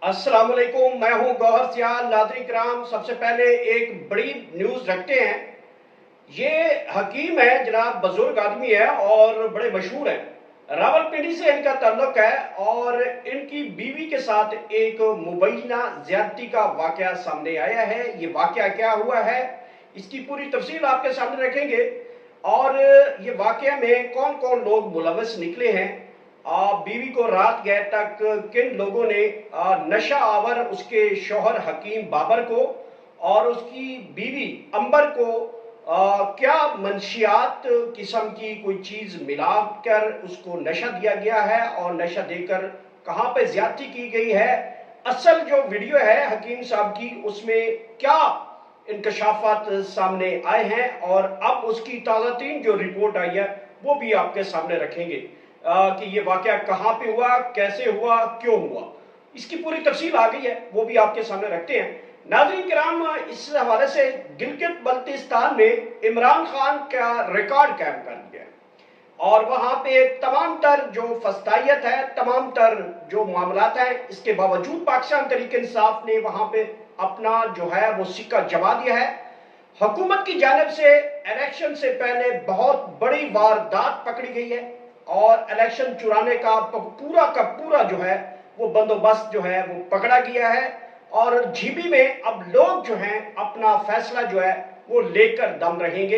अस्सलाम वालेकुम, मैं हूं गौहर सियाल। नाज़रीन किराम, सबसे पहले एक बड़ी न्यूज़ रखते हैं। ये हकीम है जनाब, बुजुर्ग आदमी है और बड़े मशहूर हैं। रावलपिंडी से इनका ताल्लुक है और इनकी बीवी के साथ एक मुबैना ज्यादती का वाकया सामने आया है। ये वाकया क्या हुआ है, इसकी पूरी तफसील आपके सामने रखेंगे और ये वाकया में कौन कौन लोग मुलव्वस निकले हैं। बीवी को रात गए तक किन लोगों ने नशा आवर उसके शौहर हकीम बाबर को और उसकी बीवी अंबर को क्या मंशियात किस्म की कोई चीज मिलाकर उसको नशा दिया गया है और नशा देकर कहां पे ज्यादती की गई है। असल जो वीडियो है हकीम साहब की, उसमें क्या इंकशाफात सामने आए हैं और अब उसकी ताज़ा तीन जो रिपोर्ट आई है वो भी आपके सामने रखेंगे कि ये वाकया कहाँ पे हुआ, कैसे हुआ, क्यों हुआ। इसकी पूरी तफसील आ गई है, वो भी आपके सामने रखते हैं। नाज़रीन किराम, इस हवाले से गिलगित बल्तिस्तान में इमरान खान का रिकॉर्ड कायम कर दिया है और वहां पे तमाम तर जो फस्तायत है, तमाम तर जो मामलात हैं, इसके बावजूद पाकिस्तान तहरीक इंसाफ ने वहां पे अपना जो है वो सिक्का जमा दिया है। हुकूमत की जानिब से इलेक्शन से पहले बहुत बड़ी वारदात पकड़ी गई है और इलेक्शन चुराने का पूरा जो है वो बंदोबस्त जो है वो पकड़ा गया है और जीबी में अब लोग जो हैं अपना फैसला जो है वो लेकर दम रहेंगे।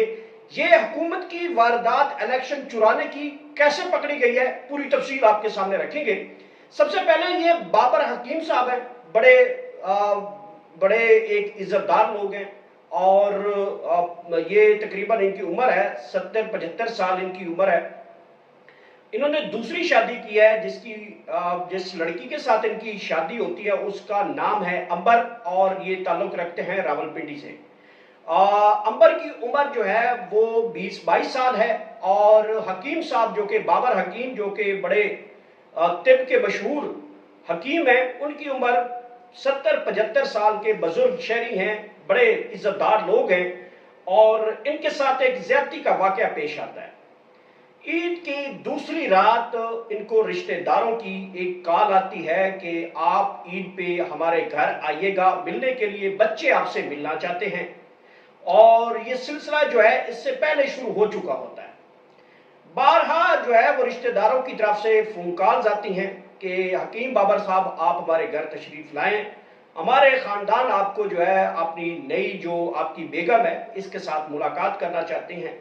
ये हुकूमत की वारदात इलेक्शन चुराने की कैसे पकड़ी गई है, पूरी तफसील आपके सामने रखेंगे। सबसे पहले ये बाबर हकीम साहब हैं, बड़े एक इज्जतदार लोग हैं और ये तकरीबन इनकी उम्र है 70-75 साल इनकी उम्र है। इन्होंने दूसरी शादी की है जिस लड़की के साथ इनकी शादी होती है उसका नाम है अंबर और ये ताल्लुक रखते हैं रावलपिंडी से। अंबर की उम्र जो है वो 20-22 साल है और हकीम साहब जो कि बाबर हकीम जो कि बड़े तिब के मशहूर हकीम हैं, उनकी उम्र 70-75 साल के बुजुर्ग शहरी हैं, बड़े इज्जतदार लोग हैं और इनके साथ एक ज्यादती का वाकया पेश आता है। ईद की दूसरी रात इनको रिश्तेदारों की एक कॉल आती है कि आप ईद पे हमारे घर आइएगा मिलने के लिए, बच्चे आपसे मिलना चाहते हैं। और ये सिलसिला जो है इससे पहले शुरू हो चुका होता है। बारहा जो है वो रिश्तेदारों की तरफ से फोन कॉल्स आती हैं कि हकीम बाबर साहब आप हमारे घर तशरीफ लाएं, हमारे खानदान आपको जो है अपनी नई जो आपकी बेगम है इसके साथ मुलाकात करना चाहते हैं।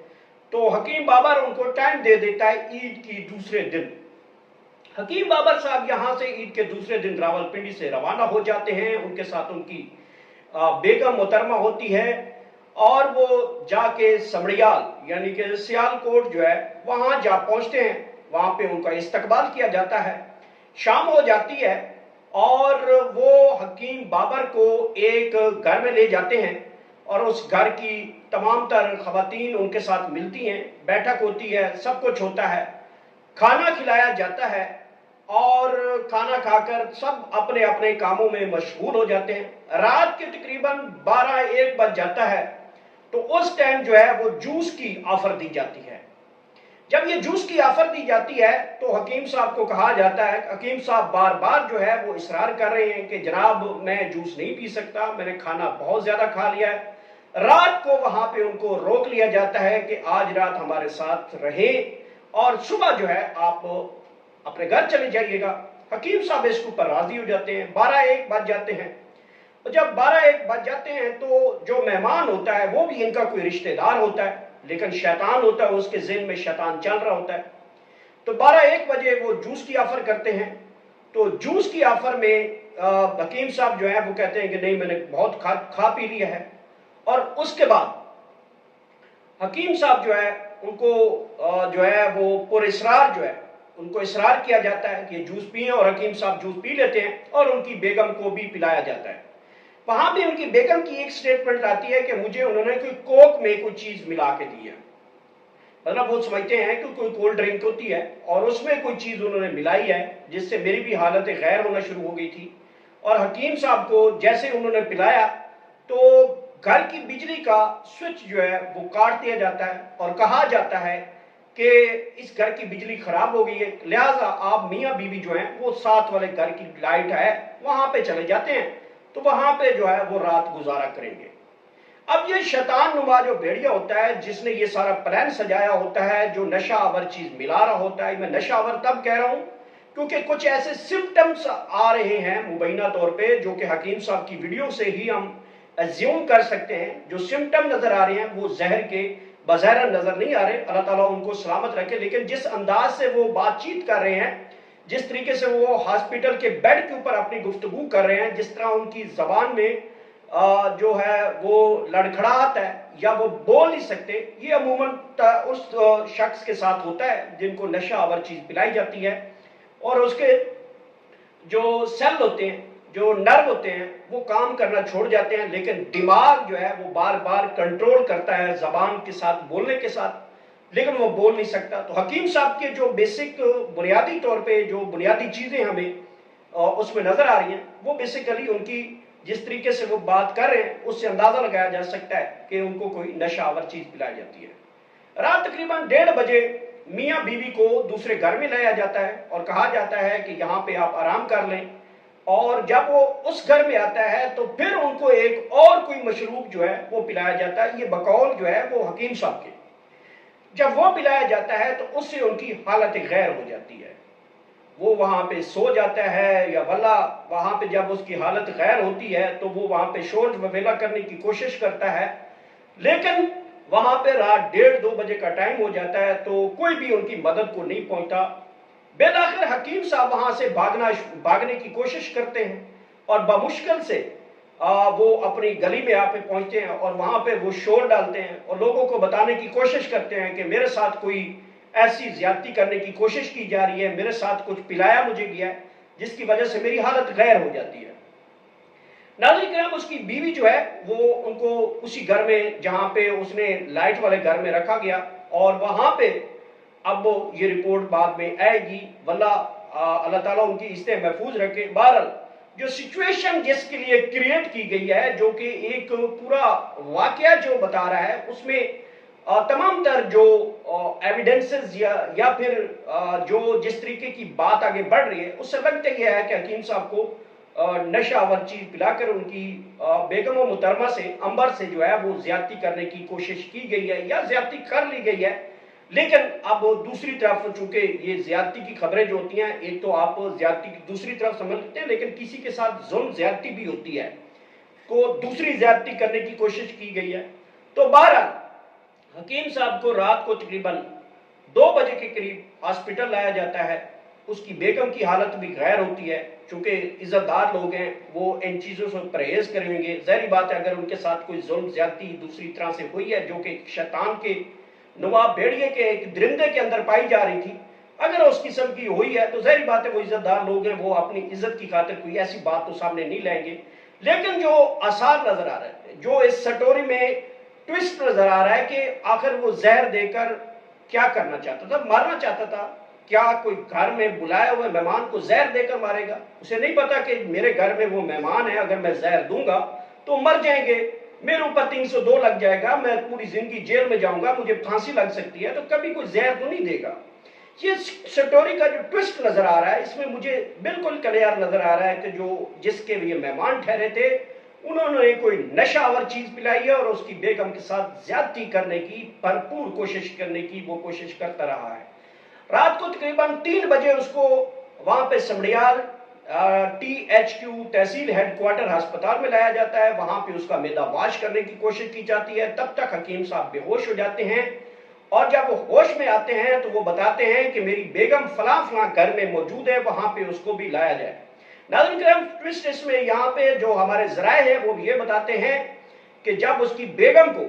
तो हकीम बाबर उनको टाइम दे देता है ईद की दूसरे दिन। हकीम बाबर साहब यहाँ से ईद के दूसरे दिन रावलपिंडी से रवाना हो जाते हैं, उनके साथ उनकी बेगम मोहतरमा होती है और वो जाके समड़ियाल यानी कि सियालकोट जो है वहां जा पहुंचते हैं। वहां पे उनका इस्तकबाल किया जाता है। शाम हो जाती है और वो हकीम बाबर को एक घर में ले जाते हैं और उस घर की तमाम तर खवातीन उनके साथ मिलती हैं, बैठक होती है, सब कुछ होता है, खाना खिलाया जाता है और खाना खाकर सब अपने अपने कामों में मशगूल हो जाते हैं। रात के तकरीबन 12-1 बज जाता है तो उस टाइम जो है वो जूस की ऑफर दी जाती है। जब ये जूस की ऑफर दी जाती है तो हकीम साहब को कहा जाता है, हकीम साहब बार बार जो है वो इसरार कर रहे हैं कि जनाब मैं जूस नहीं पी सकता, मैंने खाना बहुत ज्यादा खा लिया है। रात को वहां पे उनको रोक लिया जाता है कि आज रात हमारे साथ रहे और सुबह जो है आप अपने घर चले जाइएगा। हकीम साहब इसके ऊपर राजी हो जाते हैं। 12-1 बज जाते हैं। तो जब 12-1 बज जाते हैं तो जो मेहमान होता है वो भी इनका कोई रिश्तेदार होता है, लेकिन शैतान होता है, उसके ज़हन में शैतान चल रहा होता है। तो 12-1 बजे वो जूस की ऑफर करते हैं। तो जूस की ऑफर में हकीम साहब जो है वो कहते हैं कि नहीं, मैंने बहुत खा पी लिया है। और उसके बाद हकीम साहब जो है उनको जो है वो पुरइसरार जो है उनको इसरार किया जाता है कि जूस पिए और हकीम साहब जूस पी लेते हैं और उनकी बेगम को भी पिलाया जाता है। वहां भी उनकी बेगम की एक स्टेटमेंट आती है कि मुझे उन्होंने कोई कोक में कोई चीज मिला के दी है, मतलब वो समझते हैं कि कोई कोल्ड ड्रिंक होती है और उसमें कोई चीज उन्होंने मिलाई है जिससे मेरी भी हालत गैर होना शुरू हो गई थी। और हकीम साहब को जैसे उन्होंने पिलाया तो घर की बिजली का स्विच जो है वो काट दिया जाता है और कहा जाता है کہ इस घर की बिजली खराब हो गई है, लिहाजा आप मियाँ बीवी जो हैं वो साथ वाले घर की लाइट है वहां पे चले जाते हैं, तो वहां पे जो है वो रात गुजारा करेंगे। अब ये शैतान नुमा जो भेड़िया होता है, जिसने ये सारा प्लान सजाया होता है, जो नशा आवर चीज मिला रहा होता है, मैं नशा आवर तब कह रहा हूं क्योंकि कुछ ऐसे सिम्टम्स आ रहे हैं मुबैना तौर पे, जो कि हकीम साहब की वीडियो से ही हम एज्यूम कर सकते हैं। जो सिम्टम नजर आ रहे हैं वो जहर के बज़ाहिर नजर नहीं आ रहे, अल्लाह ताला उनको सलामत रखे, लेकिन जिस अंदाज से वो बातचीत कर रहे हैं, जिस तरीके से वो हॉस्पिटल के बेड के ऊपर अपनी गुफ्तगू कर रहे हैं, जिस तरह उनकी जबान में जो है वो लड़खड़ाहट है या वो बोल नहीं सकते, ये अमूमन उस शख्स के साथ होता है जिनको नशा आवर चीज पिलाई जाती है, और उसके जो सेल होते हैं, जो नर्व होते हैं, वो काम करना छोड़ जाते हैं, लेकिन दिमाग जो है वो बार बार कंट्रोल करता है जबान के साथ, बोलने के साथ, लेकिन वो बोल नहीं सकता। तो हकीम साहब के जो बेसिक बुनियादी तौर पे जो बुनियादी चीजें हमें उसमें नजर आ रही हैं, वो बेसिकली उनकी जिस तरीके से वो बात कर रहे हैं उससे अंदाजा लगाया जा सकता है कि उनको कोई नशा आवर चीज पिलाई जाती है। रात तकरीबन 1:30 बजे मियाँ बीवी को दूसरे घर में लाया जाता है और कहा जाता है कि यहाँ पे आप आराम कर लें, और जब वो उस घर में आता है तो फिर उनको एक और कोई मशरूब जो है वो पिलाया जाता है। ये बकौल जो है वो हकीम साहब के, जब वो पिलाया जाता है तो उससे उनकी हालत गैर हो जाती है, वो वहां पे सो जाता है, या वल्ला वहां पे जब उसकी हालत गैर होती है तो वो वहां पे शोर ववेला करने की कोशिश करता है, लेकिन वहां पे रात 1:30-2 बजे का टाइम हो जाता है तो कोई भी उनकी मदद को नहीं पहुंचता। बेलाखिर हकीम साहब वहां से भागने की कोशिश करते हैं और बमुश्किल से वो अपनी गली में यहाँ पे पहुंचते हैं और वहां पे वो शोर डालते हैं और लोगों को बताने की कोशिश करते हैं कि मेरे साथ कोई ऐसी ज्यादती करने की कोशिश की जा रही है, मेरे साथ कुछ पिलाया मुझे गया है जिसकी वजह से मेरी हालत गैर हो जाती है। नाज़रीन किराम, उसकी बीवी जो है वो उनको उसी घर में जहां पे उसने लाइट वाले घर में रखा गया, और वहां पे अब ये रिपोर्ट बाद में आएगी, वल्ला अल्लाह ताला उनकी इस्ते महफूज रखे। बहरहाल जो सिचुएशन जिसके लिए क्रिएट की गई है, जो कि एक पूरा वाकया जो बता रहा है, उसमें तमाम तर जो एविडेंसेस या फिर जो जिस तरीके की बात आगे बढ़ रही है, उससे लगता यह है कि हकीम साहब को नशा आवर चीज पिलाकर उनकी बेगम व मुहतरमा से, अंबर से जो है वो ज्यादती करने की कोशिश की गई है या ज्यादती कर ली गई है। लेकिन अब दूसरी तरफ चूंकि ये ज्यादती की खबरें जो होती हैं, एक तो आप ज्यादती की दूसरी तरफ समझ लेते हैं, लेकिन किसी के साथ जुल्म ज्यादती भी होती है, को दूसरी ज्यादती करने की कोशिश की गई है। तो बहरहाल हकीम साहब को रात को तकरीबन 2 बजे के करीब हॉस्पिटल लाया जाता है। उसकी बेगम की हालत भी गैर होती है, चूंकि इज्जतदार लोग हैं वो इन चीजों से परहेज करेंगे। जाहिर बात है अगर उनके साथ कोई जुल्म ज्यादती दूसरी तरह से हुई है, जो कि शैतान के नुमा भेड़िए के एक दरिंदे के अंदर पाई जा रही थी, अगर उस किस्म की हुई है तो जाहिर बात है वो इज्जतदार लोग हैं, वो अपनी इज्जत की खातिर कोई ऐसी बात तो सामने नहीं लाएंगे। लेकिन जो आसार नजर आ रहे हैं, जो इस स्टोरी में ट्विस्ट नजर आ रहा है कि आखिर वो जहर देकर क्या करना चाहता था, मारना चाहता था क्या? कोई घर में बुलाए हुए मेहमान को जहर देकर मारेगा? उसे नहीं पता कि मेरे घर में वो मेहमान है, अगर मैं जहर दूंगा तो मर जाएंगे, मेरे ऊपर 302 लग जाएगा, मैं पूरी जिंदगी जेल में जाऊंगा, मुझे फांसी लग सकती है, तो कभी कोई जहर तो नहीं देगा। ये स्टोरी का जो ट्विस्ट नजर आ रहा है, इसमें मुझे बिल्कुल क्लियर नजर आ रहा है कि जो जिसके लिए मेहमान ठहरे थे, उन्होंने कोई नशावर चीज पिलाई है और उसकी बेगम के साथ ज्यादती करने की भरपूर कोशिश करने की वो कोशिश करता रहा है। रात को तकरीबन 3 बजे उसको वहां पे समड़ियाल THQ तहसील हेडक्वार्टर अस्पताल में लाया जाता है। वहां पे उसका मैदा वाश करने की कोशिश की जाती है। तब तक हकीम साहब बेहोश हो जाते हैं, और जब वो होश में आते हैं तो वो बताते हैं कि मेरी बेगम फला फला घर में मौजूद है, वहां पे उसको भी लाया जाए। नाज़रीन किराम, ट्विस्ट इसमें यहाँ पे जो हमारे जराए हैं वो ये बताते हैं कि जब उसकी बेगम को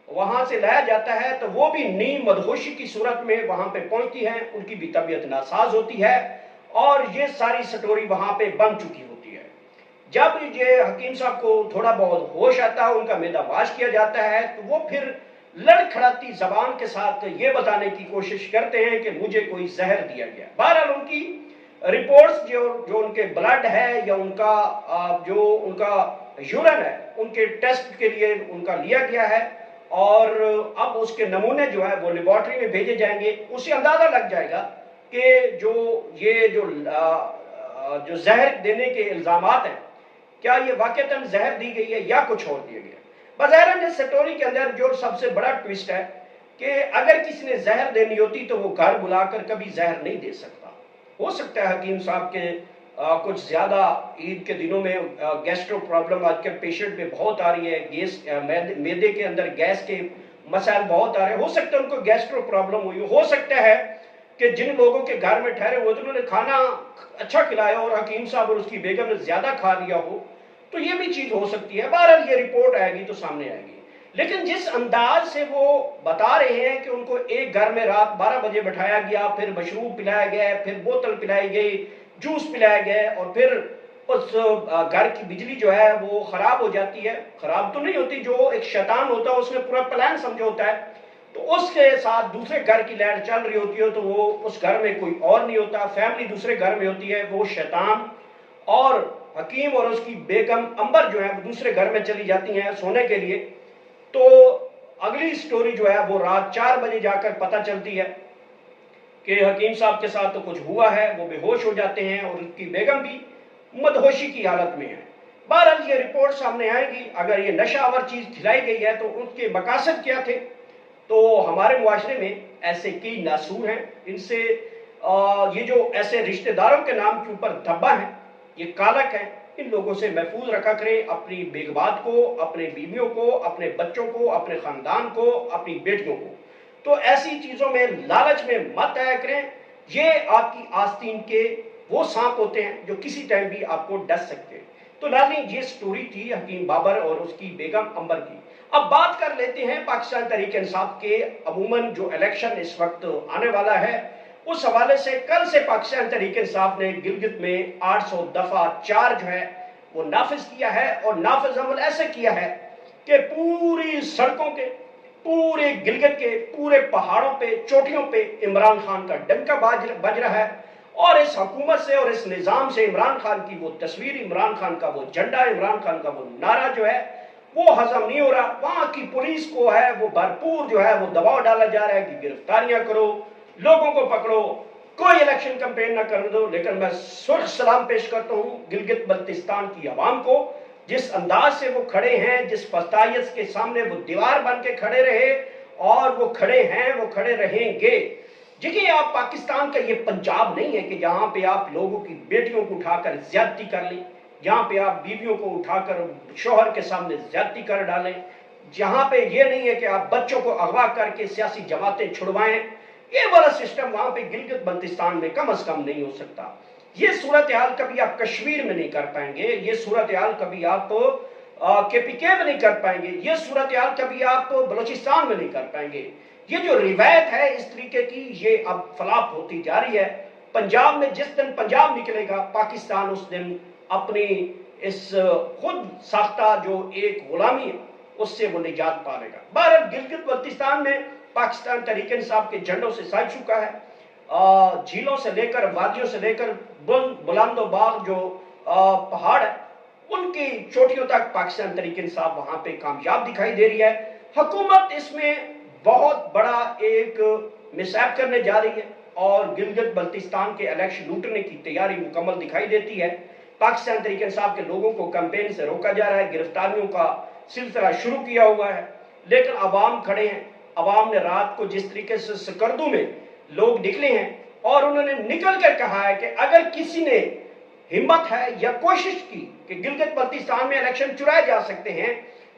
वहां से लाया जाता है तो वो भी नींद मदहोशी की सूरत में वहां पे पहुंचती है, उनकी भी तबीयत नासाज होती है, और ये सारी स्टोरी वहां पे बन चुकी होती है। जब ये हकीम साहब को थोड़ा बहुत होश आता है, उनका मैदा वाश किया जाता है, तो वो फिर लड़खड़ाती जबान के साथ ये बताने की कोशिश करते हैं कि मुझे कोई जहर दिया गया। बहरहाल उनकी रिपोर्ट्स जो उनके ब्लड है या उनका जो उनका यूरिन है, उनके टेस्ट के लिए उनका लिया गया है, और अब उसके नमूने जो है वो लेबॉर्ट्री में भेजे जाएंगे। उससे अंदाजा लग जाएगा कि जो जहर देने के इल्जामात हैं, क्या ये वाकईतन जहर दी गई है या कुछ और दिया गया। बज़ाहिर इस स्टोरी के अंदर जो सबसे बड़ा ट्विस्ट है कि अगर किसी ने जहर देनी होती तो वो घर बुलाकर कभी जहर नहीं दे सकता। हो सकता है हकीम साहब के कुछ ज्यादा ईद के दिनों में गैस्ट्रो प्रॉब्लम आजकल पेशेंट में बहुत आ रही है, गैस मैदे के अंदर गैस के मसाइल बहुत आ रहे हैं, हो सकता है उनको गैस्ट्रो प्रॉब्लम हुई हो सकता है कि जिन लोगों के घर में ठहरे हुए थे उन्होंने खाना अच्छा खिलाया और हकीम साहब और उसकी बेगम ने ज्यादा खा लिया हो, तो ये भी चीज हो सकती है। बहरहाल ये रिपोर्ट आएगी तो सामने आएगी। लेकिन जिस अंदाज से वो बता रहे हैं कि उनको एक घर में रात 12 बजे बैठाया गया, फिर मशरूब पिलाया गया, फिर बोतल पिलाई गई, जूस पिलाया गया और फिर उस घर की बिजली जो है वो खराब हो जाती है। खराब तो नहीं होती, जो एक शैतान होता है उसने पूरा प्लान समझा होता है, तो उसके साथ दूसरे घर की लाइट चल रही होती है तो वो उस घर में कोई और नहीं होता, फैमिली दूसरे घर में होती है, वो शैतान और हकीम और उसकी बेगम अंबर जो है वो दूसरे घर में चली जाती हैं सोने के लिए। तो अगली स्टोरी जो है वो रात 4 बजे जाकर पता चलती है कि हकीम साहब के साथ तो कुछ हुआ है, वो बेहोश हो जाते हैं और उनकी बेगम भी मदहोशी की हालत में है। बहरहाल ये रिपोर्ट सामने आएगी। अगर ये नशावर चीज खिलाई गई है तो उनके मकासद क्या थे। तो हमारे मुआशरे में ऐसे कई नासूर हैं, इनसे ये जो ऐसे रिश्तेदारों के नाम के ऊपर धब्बा है, ये कालक है, इन लोगों से महफूज रखा करें अपनी बेगबात को, अपने बीवियों को, अपने बच्चों को, अपने खानदान को, अपनी बेटियों को। तो ऐसी चीजों में लालच में मत आया करें। ये आपकी आस्तीन के वो सांप होते हैं जो किसी टाइम भी आपको डस सकते हैं। तो नाज़रीन, ये स्टोरी थी हकीम बाबर और उसकी बेगम अंबर की। अब बात कर लेते हैं पाकिस्तान तहरीक इंसाफ के अमूमन जो इलेक्शन इस वक्त आने वाला है उस हवाले से। कल से पाकिस्तान तहरीक इंसाफ ने गिलगित में 800 दफा 4 जो है वो नाफिज किया है और नाफिज अमल ऐसे किया है कि पूरी सड़कों के, पूरे गिलगित के पूरे पहाड़ों पे, चोटियों पे इमरान खान का डंका बज रहा है और इस हुकूमत से और इस निजाम से इमरान खान की वो तस्वीर, इमरान खान का वो झंडा, इमरान खान का वो नारा जो है वो हजम नहीं हो रहा। वहां की पुलिस को है वो भरपूर जो है वो दबाव डाला जा रहा है कि गिरफ्तारियां करो, लोगों को पकड़ो, कोई इलेक्शन कैंपेन ना करने दो। लेकिन मैं सुर्ख सलाम पेश करता हूं गिलगित बल्तिस्तान की आवाम को, जिस अंदाज से वो खड़े हैं, जिस फस्तायत के सामने वो दीवार बन के खड़े रहे और वो खड़े हैं, वो खड़े रहेंगे। देखिए, आप पाकिस्तान का ये पंजाब नहीं है कि जहां पे आप लोगों की बेटियों को उठाकर ज्यादती कर लें, जहां पे आप बीवियों को उठाकर शोहर के सामने ज्यादती कर डालें, जहां पे ये नहीं है कि आप बच्चों को अगवा करके सियासी जमातें छुड़वाएं। ये वाला सिस्टम वहां पे गिलगित बल्तिस्तान में कम से कम नहीं हो सकता। ये सूरत हाल कभी आप कश्मीर में नहीं कर पाएंगे, ये सूरत हाल कभी आप KPK में नहीं कर पाएंगे, ये सूरत हाल कभी आप बलूचिस्तान में नहीं कर पाएंगे। ये जो रिवायत है इस तरीके की, ये अब फलाप होती जा रही है। पंजाब में जिस दिन पंजाब निकलेगा, पाकिस्तान उस दिन अपनी इस खुद साख्ता जो एक गुलामी है उससे वो निजात पा लेगा। बहरहाल गिलगित बल्तिस्तान में पाकिस्तान तहरीक इंसाफ के झंडों से सज चुका है। झीलों से लेकर, वादियों से लेकर बुलंदोबाग जो पहाड़ है उनकी चोटियों तक पाकिस्तान तहरीक इंसाफ वहां पे कामयाब दिखाई दे रही है। हुकूमत इसमें बहुत बड़ा एक मिसहैप करने जा रही है और गिलगित बल्तिस्तान के इलेक्शन लूटने की तैयारी मुकम्मल दिखाई देती है। पाकिस्तान तहरीक इंसाफ के लोगों को कैंपेन से रोका जा रहा है, गिरफ्तारियों का सिलसिला शुरू किया हुआ है, लेकिन अवाम खड़े हैं। अवाम ने रात को जिस तरीके से सकर्दू में लोग निकले हैं और उन्होंने निकल कर कहा है कि अगर किसी ने हिम्मत है या कोशिश की कि गिलगित बल्तिस्तान में इलेक्शन चुराए जा सकते हैं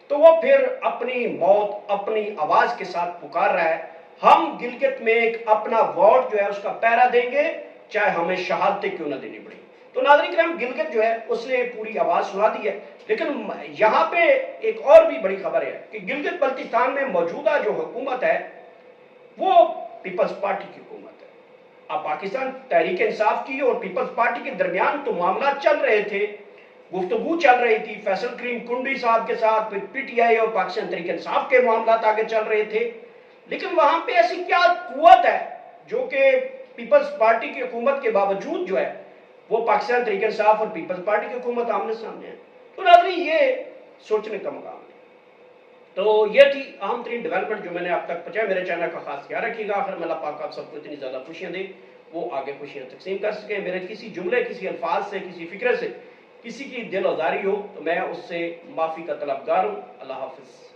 तो वो फिर अपनी मौत अपनी आवाज के साथ पुकार रहा है। हम गिलगित में एक अपना वोट जो है उसका पहरा देंगे, चाहे हमें शहादतें क्यों ना देनी पड़ी। तो नाज़रीन करम, गिलगित जो है उसने पूरी आवाज सुना दी है। लेकिन यहाँ पे एक और भी बड़ी खबर है कि गिलगित बल्तिस्तान में मौजूदा जो हुकूमत है वो पीपल्स पार्टी की हुकूमत है। अब पाकिस्तान तहरीक इंसाफ की और पीपल्स पार्टी के दरमियान तो मामला चल रहे थे, गुफ्तगू चल रही थी फैसल करीम कुंडी साहब के साथ, फिर PTI और पाकिस्तान तहरीक इंसाफ के मामला आगे चल रहे थे। लेकिन वहां पे ऐसी क्या कुव्वत है जो कि पीपल्स पार्टी की हुकूमत के बावजूद जो है वो पाकिस्तान तहरीक इंसाफ और पीपल्स पार्टी की हुकूमत आमने सामने है। तो नाज़रीन, ये सोचने का मकाम है। تو یہ تھی اہم ترین ڈیولپمنٹ جو میں نے آپ تک پہنچایا. میرے چینل کا خاص خیال رکھیے گا. آخر میں اللہ پاک آپ سب کو اتنی زیادہ خوشیاں دے وہ آگے خوشیاں تقسیم کر سکیں. میرے کسی جملے کسی الفاظ سے کسی فکر سے کسی کی دل آزاری ہو تو میں اس سے معافی کا طلبگار ہوں. اللہ حافظ.